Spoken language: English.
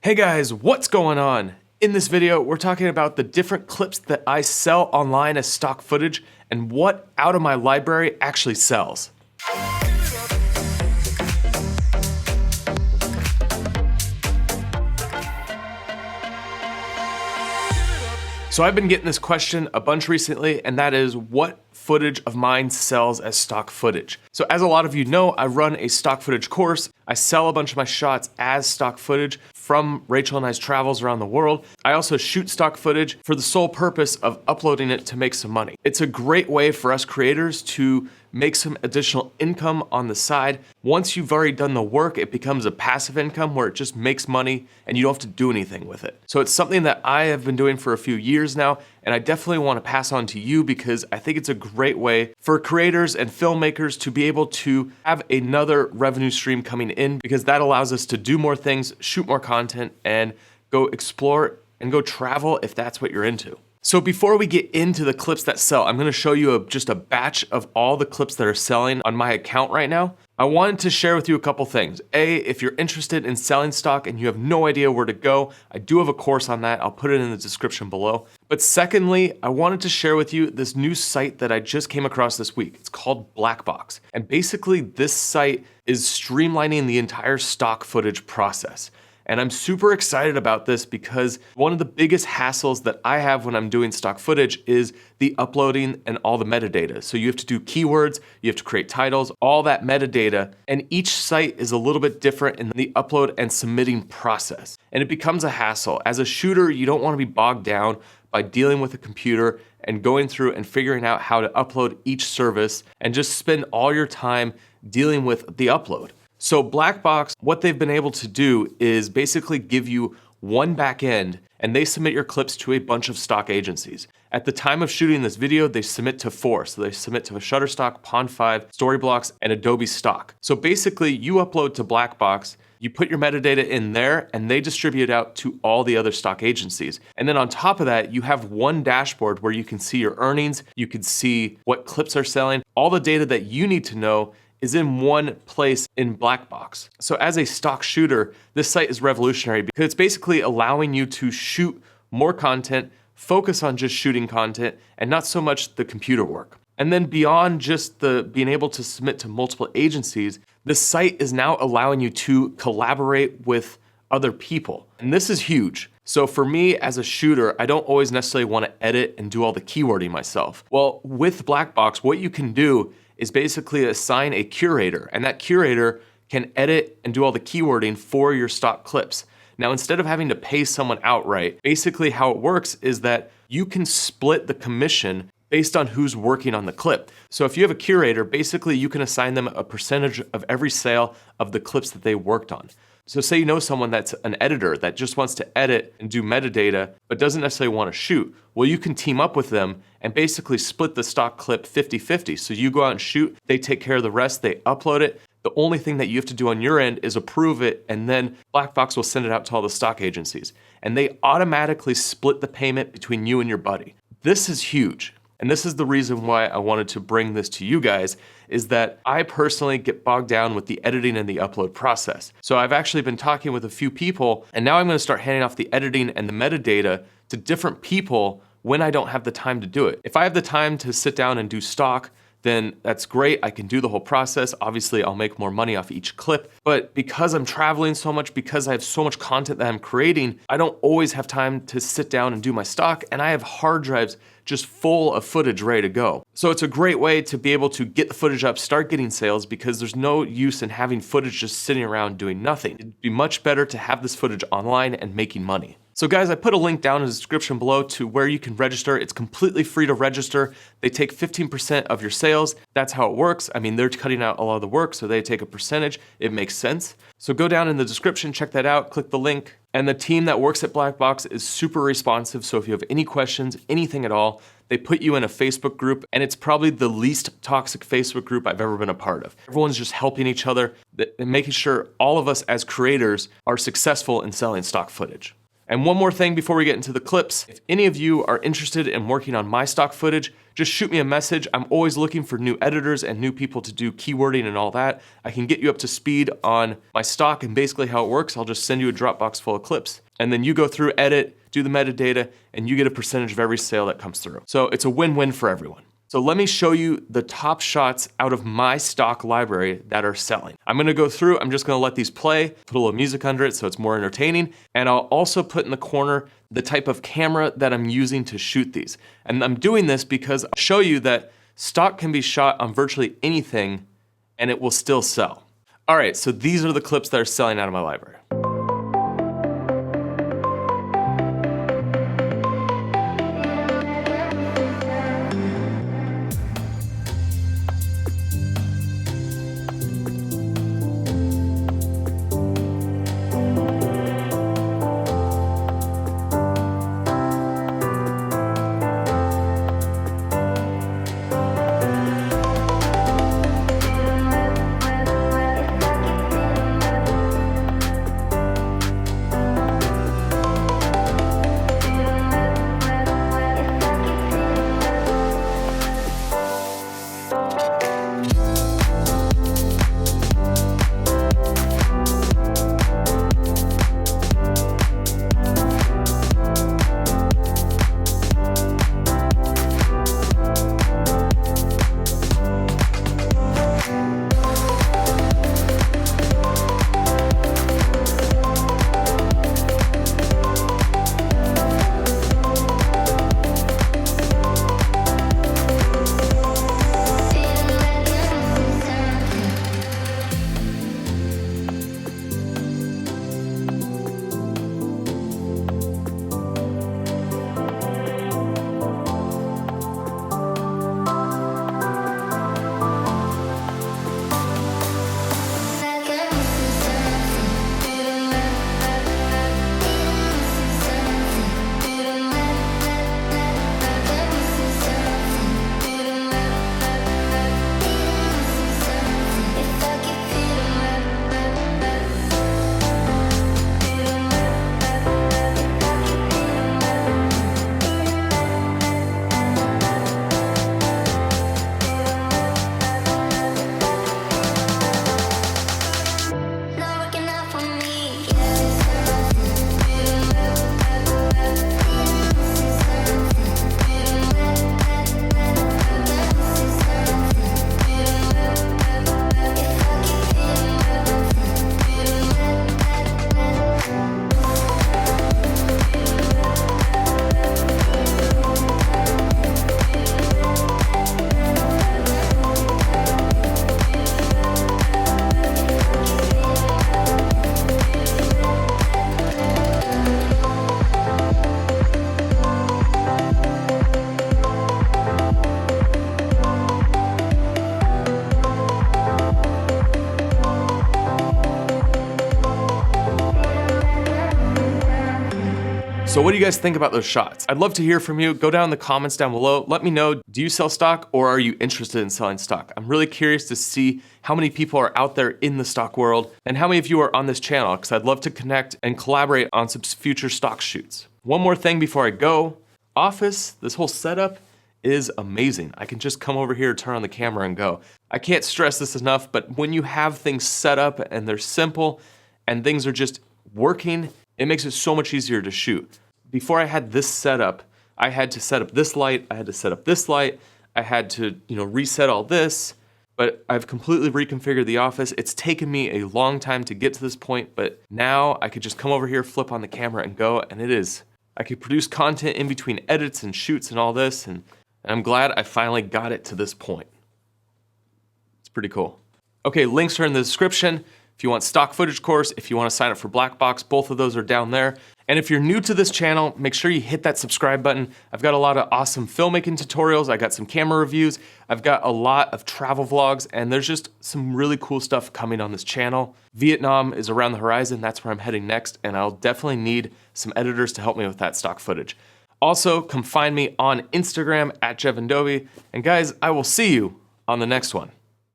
Hey guys, what's going on? In this video, we're talking about the different clips that I sell online as stock footage and what out of my library actually sells. So I've been getting this question a bunch recently, and that is what footage of mine sells as stock footage. So as a lot of you know, I run a stock footage course. I sell a bunch of my shots as stock footage from Rachel and I's travels around the world. I also shoot stock footage for the sole purpose of uploading it to make some money. It's a great way for us creators to make some additional income on the side. Once you've already done the work, it becomes a passive income where it just makes money and you don't have to do anything with it. So it's something that I have been doing for a few years now, and I definitely want to pass on to you because I think it's a great way for creators and filmmakers to be able to have another revenue stream coming in, because that allows us to do more things, shoot more content, and go explore and go travel if that's what you're into. So before we get into the clips that sell, I'm gonna show you just a batch of all the clips that are selling on my account right now. I wanted to share with you a couple things. A, if you're interested in selling stock and you have no idea where to go, I do have a course on that. I'll put it in the description below. But secondly, I wanted to share with you this new site that I just came across this week. It's called BlackBox. And basically this site is streamlining the entire stock footage process. And I'm super excited about this because one of the biggest hassles that I have when I'm doing stock footage is the uploading and all the metadata. So you have to do keywords, you have to create titles, all that metadata, and each site is a little bit different in the upload and submitting process. And it becomes a hassle. As a shooter, you don't want to be bogged down by dealing with a computer and going through and figuring out how to upload each service and just spend all your time dealing with the upload. So BlackBox, what they've been able to do is basically give you one back end, and they submit your clips to a bunch of stock agencies. At the time of shooting this video, they submit to 4. So they submit to a Shutterstock, Pond5, Storyblocks, and Adobe Stock. So basically you upload to BlackBox, you put your metadata in there, and they distribute it out to all the other stock agencies. And then on top of that, you have one dashboard where you can see your earnings, you can see what clips are selling, all the data that you need to know is in one place in BlackBox. So as a stock shooter, this site is revolutionary because it's basically allowing you to shoot more content, focus on just shooting content, and not so much the computer work. And then beyond just the being able to submit to multiple agencies, this site is now allowing you to collaborate with other people. And this is huge. So for me as a shooter, I don't always necessarily want to edit and do all the keywording myself. Well, with BlackBox, what you can do is basically assign a curator, and that curator can edit and do all the keywording for your stock clips. Now, instead of having to pay someone outright, basically how it works is that you can split the commission based on who's working on the clip. So if you have a curator, basically you can assign them a percentage of every sale of the clips that they worked on. So say you know someone that's an editor that just wants to edit and do metadata, but doesn't necessarily want to shoot. Well, you can team up with them and basically split the stock clip 50-50. So you go out and shoot, they take care of the rest, they upload it. The only thing that you have to do on your end is approve it, and then BlackBox will send it out to all the stock agencies. And they automatically split the payment between you and your buddy. This is huge. And this is the reason why I wanted to bring this to you guys, is that I personally get bogged down with the editing and the upload process. So I've actually been talking with a few people, and now I'm gonna start handing off the editing and the metadata to different people when I don't have the time to do it. If I have the time to sit down and do stock, then that's great. I can do the whole process. Obviously, I'll make more money off each clip. But because I'm traveling so much, because I have so much content that I'm creating, I don't always have time to sit down and do my stock, and I have hard drives just full of footage ready to go. So it's a great way to be able to get the footage up, start getting sales, because there's no use in having footage just sitting around doing nothing. It'd be much better to have this footage online and making money. So guys, I put a link down in the description below to where you can register. It's completely free to register. They take 15% of your sales. That's how it works. I mean, they're cutting out a lot of the work, so they take a percentage. It makes sense. So go down in the description, check that out, click the link. And the team that works at BlackBox is super responsive. So if you have any questions, anything at all, they put you in a Facebook group, and it's probably the least toxic Facebook group I've ever been a part of. Everyone's just helping each other and making sure all of us as creators are successful in selling stock footage. And one more thing before we get into the clips, if any of you are interested in working on my stock footage, just shoot me a message. I'm always looking for new editors and new people to do keywording and all that. I can get you up to speed on my stock and basically how it works. I'll just send you a Dropbox full of clips. And then you go through, edit, do the metadata, and you get a percentage of every sale that comes through. So it's a win-win for everyone. So let me show you the top shots out of my stock library that are selling. I'm gonna go through, I'm just gonna let these play, put a little music under it so it's more entertaining, and I'll also put in the corner the type of camera that I'm using to shoot these. And I'm doing this because I'll show you that stock can be shot on virtually anything and it will still sell. All right, so these are the clips that are selling out of my library. So what do you guys think about those shots? I'd love to hear from you. Go down in the comments down below. Let me know, do you sell stock or are you interested in selling stock? I'm really curious to see how many people are out there in the stock world and how many of you are on this channel, because I'd love to connect and collaborate on some future stock shoots. One more thing before I go. Office, this whole setup is amazing. I can just come over here, turn on the camera and go. I can't stress this enough, but when you have things set up and they're simple and things are just working, it makes it so much easier to shoot. Before I had this setup, I had to set up this light, I had to set up this light, I had to, reset all this, but I've completely reconfigured the office. It's taken me a long time to get to this point, but now I could just come over here, flip on the camera and go, and I could produce content in between edits and shoots and all this, and I'm glad I finally got it to this point. It's pretty cool. Okay, links are in the description. If you want stock footage course, if you want to sign up for BlackBox, both of those are down there. And if you're new to this channel, make sure you hit that subscribe button. I've got a lot of awesome filmmaking tutorials. I got some camera reviews. I've got a lot of travel vlogs, and there's just some really cool stuff coming on this channel. Vietnam is around the horizon. That's where I'm heading next, and I'll definitely need some editors to help me with that stock footage. Also, come find me on Instagram at Jeven Dovey. And guys, I will see you on the next one.